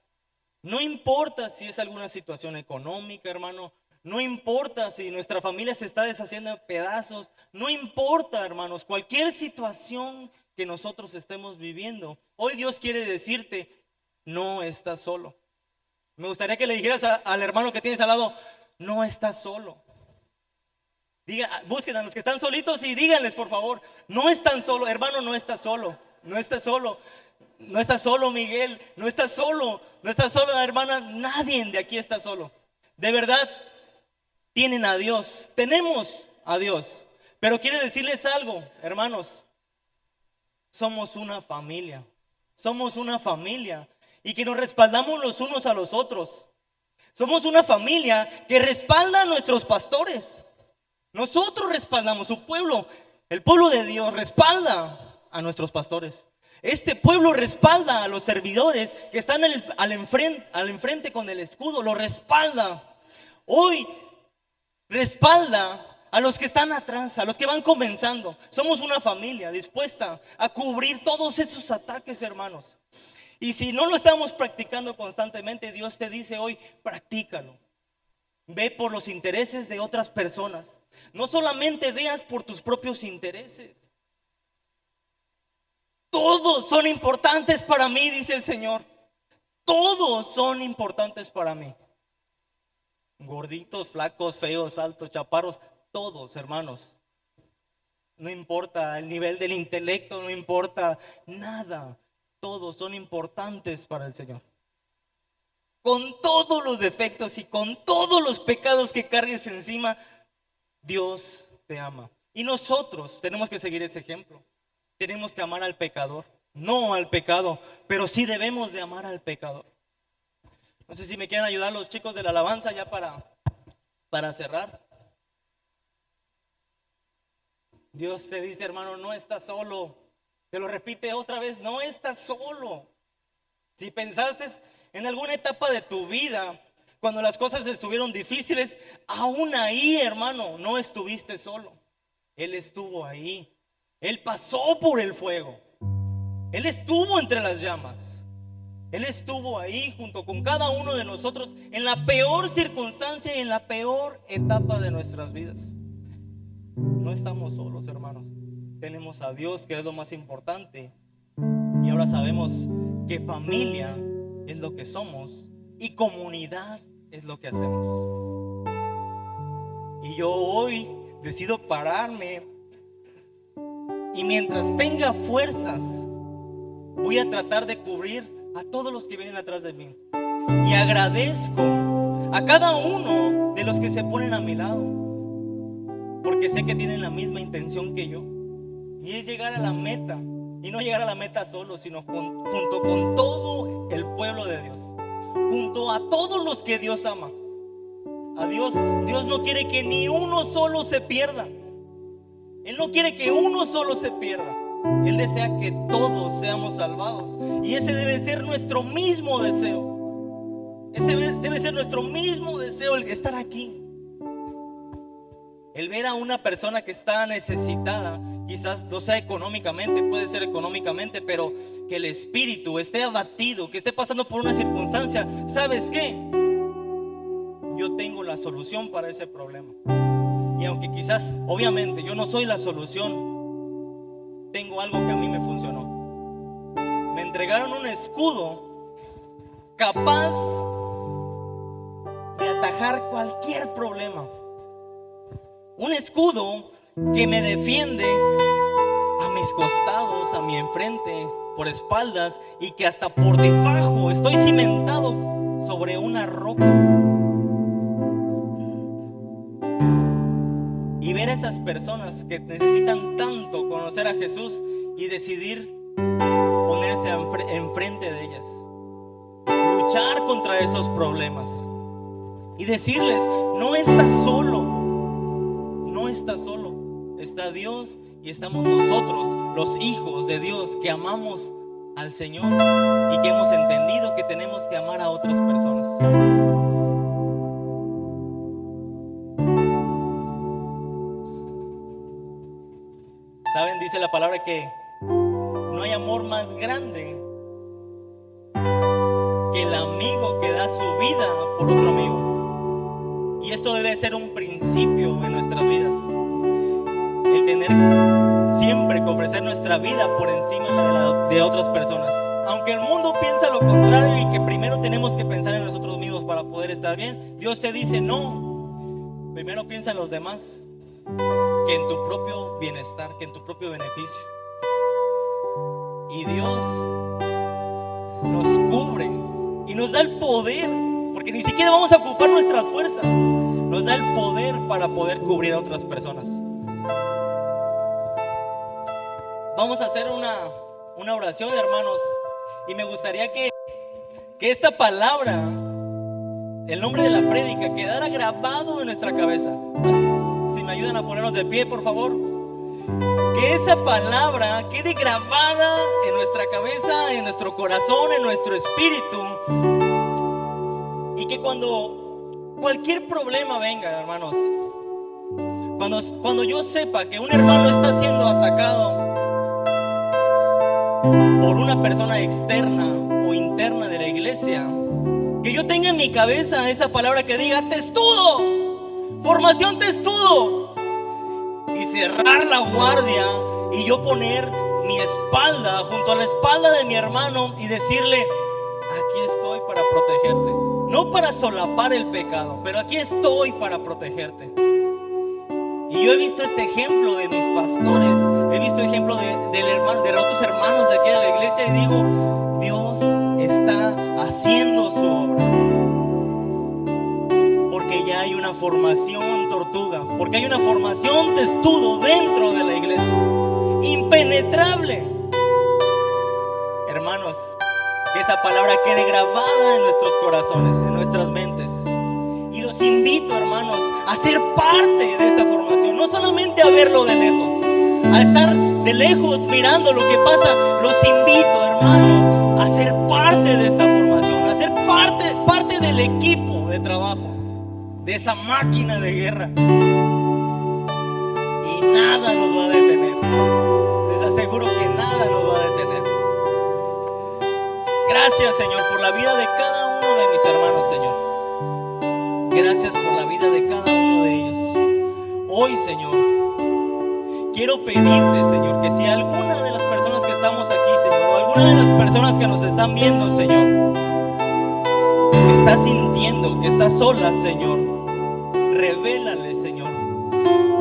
No importa si es alguna situación económica, hermano. No importa si nuestra familia se está deshaciendo en pedazos. No importa, hermanos, cualquier situación que nosotros estemos viviendo. Hoy Dios quiere decirte: no estás solo. Me gustaría que le dijeras al hermano que tienes al lado: no estás solo. Busquen a los que están solitos y díganles, por favor: no están solo, hermano, no estás solo. No estás solo. No estás solo, Miguel. No estás solo. No estás solo, hermana. Nadie de aquí está solo. De verdad, tienen a Dios. Tenemos a Dios. Pero quiero decirles algo, hermanos. Somos una familia. Somos una familia. Y que nos respaldamos los unos a los otros. Somos una familia que respalda a nuestros pastores. Nosotros respaldamos su pueblo. El pueblo de Dios respalda a nuestros pastores. Este pueblo respalda a los servidores que están al enfrente con el escudo. Lo respalda. Hoy respalda a los que están atrás, a los que van comenzando. Somos una familia dispuesta a cubrir todos esos ataques, hermanos. Y si no lo estamos practicando constantemente, Dios te dice hoy: practícalo. Ve por los intereses de otras personas. No solamente veas por tus propios intereses. Todos son importantes para mí, dice el Señor. Todos son importantes para mí. Gorditos, flacos, feos, altos, chaparros, todos, hermanos. No importa el nivel del intelecto, no importa nada. Todos son importantes para el Señor. Con todos los defectos y con todos los pecados que cargues encima, Dios te ama. Y nosotros tenemos que seguir ese ejemplo. Tenemos que amar al pecador, no al pecado, pero sí debemos de amar al pecador. No sé si me quieren ayudar los chicos de la alabanza ya para cerrar. Dios te dice, hermano, no estás solo. Te lo repite otra vez: no estás solo. Si pensaste en alguna etapa de tu vida, cuando las cosas estuvieron difíciles, aún ahí, hermano, no estuviste solo. Él estuvo ahí. Él pasó por el fuego. Él estuvo entre las llamas. Él estuvo ahí junto con cada uno de nosotros en la peor circunstancia y en la peor etapa de nuestras vidas. No estamos solos, hermanos. Tenemos a Dios, que es lo más importante. Y ahora sabemos que familia es lo que somos y comunidad es lo que hacemos. Y yo hoy decido pararme y mientras tenga fuerzas voy a tratar de cubrir a todos los que vienen atrás de mí. Y agradezco a cada uno de los que se ponen a mi lado, porque sé que tienen la misma intención que yo, y es llegar a la meta. Y no llegar a la meta solo, sino junto con todo el pueblo de Dios, junto a todos los que Dios ama. A Dios no quiere que ni uno solo se pierda. Él no quiere que uno solo se pierda. Él desea que todos seamos salvados. Y ese debe ser nuestro mismo deseo. Ese debe ser nuestro mismo deseo, el estar aquí. El ver a una persona que está necesitada, quizás no sea económicamente, puede ser económicamente, pero que el espíritu esté abatido, que esté pasando por una circunstancia. ¿Sabes qué? Yo tengo la solución para ese problema. Y aunque quizás, obviamente, yo no soy la solución, tengo algo que a mí me funcionó. Me entregaron un escudo capaz de atajar cualquier problema. Un escudo que me defiende a mis costados, a mi enfrente, por espaldas, y que hasta por debajo estoy cimentado sobre una roca. Y ver a esas personas que necesitan tanto conocer a Jesús y decidir ponerse enfrente de ellas, luchar contra esos problemas y decirles: no estás solo, no estás solo, está Dios y estamos nosotros, los hijos de Dios, que amamos al Señor y que hemos entendido que tenemos que amar a otras personas. ¿Saben? Dice la palabra que no hay amor más grande que el amigo que da su vida por otro amigo. Y esto debe ser un principio en nuestras vidas. El tener siempre que ofrecer nuestra vida por encima de otras personas. Aunque el mundo piensa lo contrario y que primero tenemos que pensar en nosotros mismos para poder estar bien, Dios te dice: no, primero piensa en los demás, que en tu propio bienestar, que en tu propio beneficio. Y Dios nos cubre y nos da el poder, porque ni siquiera vamos a ocupar nuestras fuerzas. Nos da el poder para poder cubrir a otras personas. Vamos a hacer una oración, hermanos, y me gustaría que esta palabra, el nombre de la prédica, quedara grabado en nuestra cabeza. Si me ayudan a ponernos de pie, por favor. Que esa palabra quede grabada en nuestra cabeza, en nuestro corazón, en nuestro espíritu. Y que cuando cualquier problema venga, hermanos, cuando yo sepa que un hermano está siendo atacado por una persona externa o interna de la iglesia, que yo tenga en mi cabeza esa palabra que diga: testudo, formación testudo, y cerrar la guardia y yo poner mi espalda junto a la espalda de mi hermano y decirle: aquí estoy para protegerte, no para solapar el pecado, pero aquí estoy para protegerte. Y yo he visto este ejemplo de mis pastores, he visto ejemplo de otros hermanos de aquí de la iglesia, y digo: Dios está haciendo su obra, porque ya hay una formación tortuga, porque hay una formación testudo dentro de la iglesia, impenetrable. Hermanos, que esa palabra quede grabada en nuestros corazones, en nuestras mentes. Y los invito, hermanos, a ser parte de esta formación, no solamente a verlo de lejos, a estar de lejos mirando lo que pasa. Los invito, hermanos, a ser parte de esta formación, a ser parte del equipo de trabajo, de esa máquina de guerra. Y nada nos va a detener. Les aseguro que nada nos va a detener. Gracias, Señor, por la vida de cada uno de mis hermanos, Señor. Gracias por la vida de cada uno de ellos. Hoy, Señor, quiero pedirte, Señor, que si alguna de las personas que estamos aquí, Señor, o alguna de las personas que nos están viendo, Señor, está sintiendo que está sola, Señor, Revélale, Señor,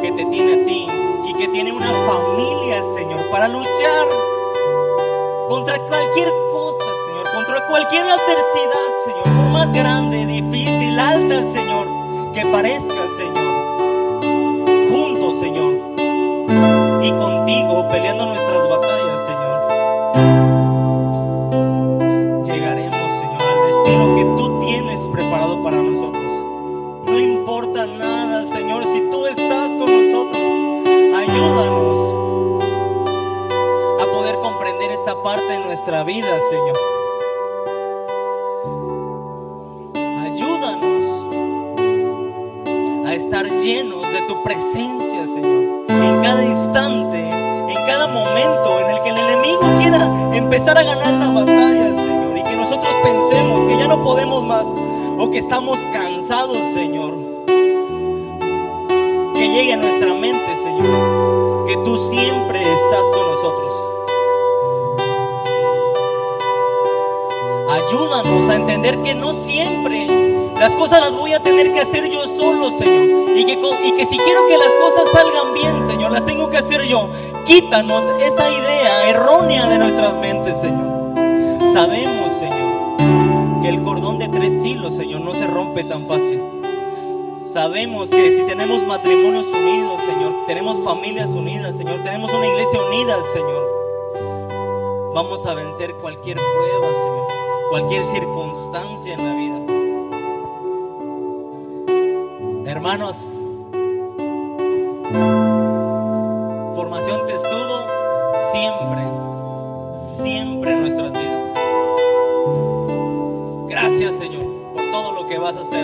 que te tiene a ti y que tiene una familia, Señor, para luchar contra cualquier cosa, Señor, contra cualquier adversidad, Señor, por más grande, difícil, alta, Señor, que parezca, Señor. Juntos, Señor, y contigo peleando nuestras batallas, Señor, llegaremos, Señor, al destino que tú tienes preparado para nosotros. No importa nada, Señor, si tú estás con nosotros, ayúdanos a poder comprender esta parte de nuestra vida, Señor. Ayúdanos a estar llenos de tu presencia, Señor, en cada instante, en cada momento en el que el enemigo quiera empezar a ganar la batalla, Señor, y que nosotros pensemos que ya no podemos más o que estamos cansados, Señor. Que llegue a nuestra mente, Señor, que tú siempre estás con nosotros. Ayúdanos a entender que no siempre las cosas las voy a tener que hacer yo solo, Señor, y que si quiero que las cosas salgan bien, Señor, las tengo que hacer yo. Quítanos esa idea errónea de nuestras mentes, Señor. Sabemos, Señor, que el cordón de 3 hilos, Señor, no se rompe tan fácil. Sabemos que si tenemos matrimonios unidos, Señor, tenemos familias unidas, Señor, tenemos una iglesia unida, Señor, vamos a vencer cualquier prueba, Señor, cualquier circunstancia en la vida. Hermanos, Formación Testudo siempre en nuestras vidas. Gracias, Señor, por todo lo que vas a hacer.